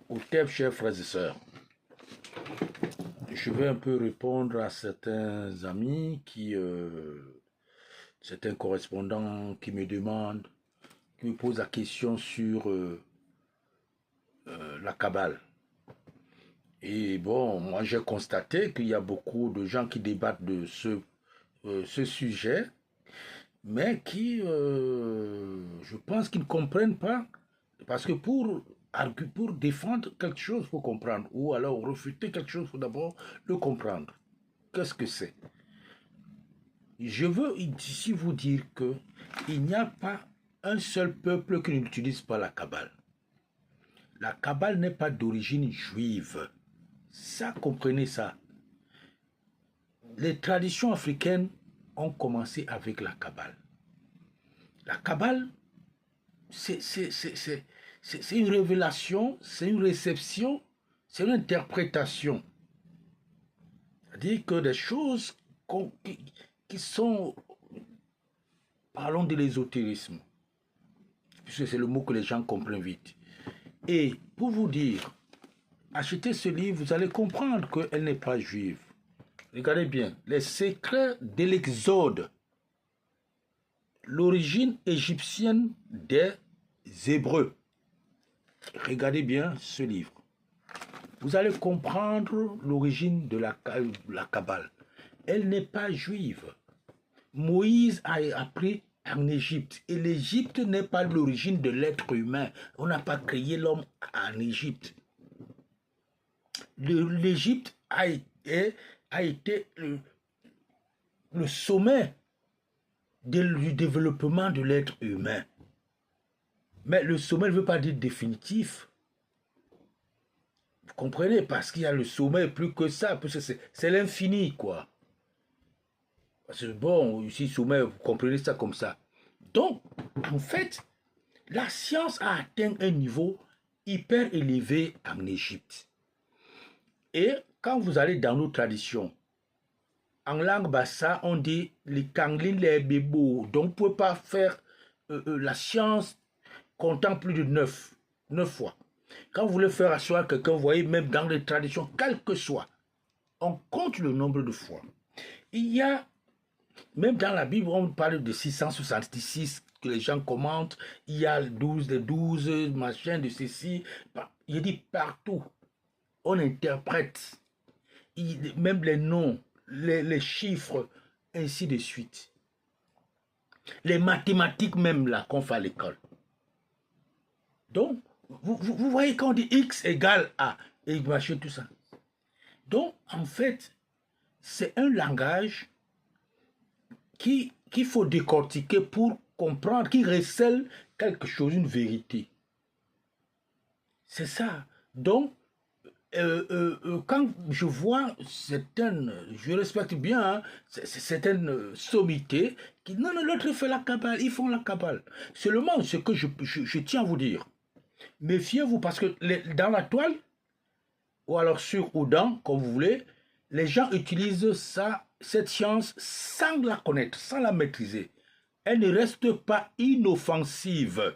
Au thème, chers frères et sœurs, je vais un peu répondre à certains amis certains correspondants qui me demandent, qui me posent la question sur la Kabbale. Et bon, moi j'ai constaté qu'il y a beaucoup de gens qui débattent de ce sujet, mais je pense qu'ils ne comprennent pas, parce que pour défendre quelque chose, il faut comprendre, ou alors refuter quelque chose, il faut d'abord le comprendre. Qu'est-ce que c'est? Je veux ici vous dire qu'il n'y a pas un seul peuple qui n'utilise pas la Kabbale. La Kabbale n'est pas d'origine juive. Ça, comprenez ça. Les traditions africaines ont commencé avec la Kabbale. La Kabbale, c'est une révélation, c'est une réception, c'est une interprétation. C'est-à-dire que des choses qui sont, parlons de l'ésotérisme, puisque c'est le mot que les gens comprennent vite. Et pour vous dire, achetez ce livre, vous allez comprendre qu'elle n'est pas juive. Regardez bien, les secrets de l'Exode, l'origine égyptienne des Hébreux. Regardez bien ce livre. Vous allez comprendre l'origine de la Kabbale. Elle n'est pas juive. Moïse a appris en Égypte. Et l'Égypte n'est pas l'origine de l'être humain. On n'a pas créé l'homme en Égypte. L'Égypte a été le sommet du développement de l'être humain. Mais le sommet ne veut pas dire définitif. Vous comprenez? Parce qu'il y a le sommet plus que ça. C'est l'infini, quoi. C'est bon, ici, sommet, vous comprenez ça comme ça. Donc, en fait, la science a atteint un niveau hyper élevé en Égypte. Et quand vous allez dans nos traditions, en langue bassa, on dit les kanglin, les bébos. Donc, vous ne pouvez pas faire la science comptant plus de 9 fois. Quand vous voulez faire asseoir quelqu'un, vous voyez, même dans les traditions, quel que soit, on compte le nombre de fois. Il y a, même dans la Bible, on parle de 666 que les gens commentent. Il y a 12 de 12, machin de ceci. Il dit partout. On interprète. Même les noms, les chiffres, ainsi de suite. Les mathématiques même là qu'on fait à l'école. Donc, vous voyez quand on dit X égale A, et machin, tout ça. Donc, en fait, c'est un langage qu'il faut décortiquer pour comprendre, qui recèle quelque chose, une vérité. C'est ça. Donc, quand je vois certaines, je respecte bien, hein, certaines sommités qui, non, l'autre fait la Kabbale, ils font la Kabbale. Seulement, ce que je tiens à vous dire, méfiez-vous parce que dans la toile, ou alors sur ou dans, comme vous voulez, les gens utilisent cette science sans la connaître, sans la maîtriser. Elle ne reste pas inoffensive.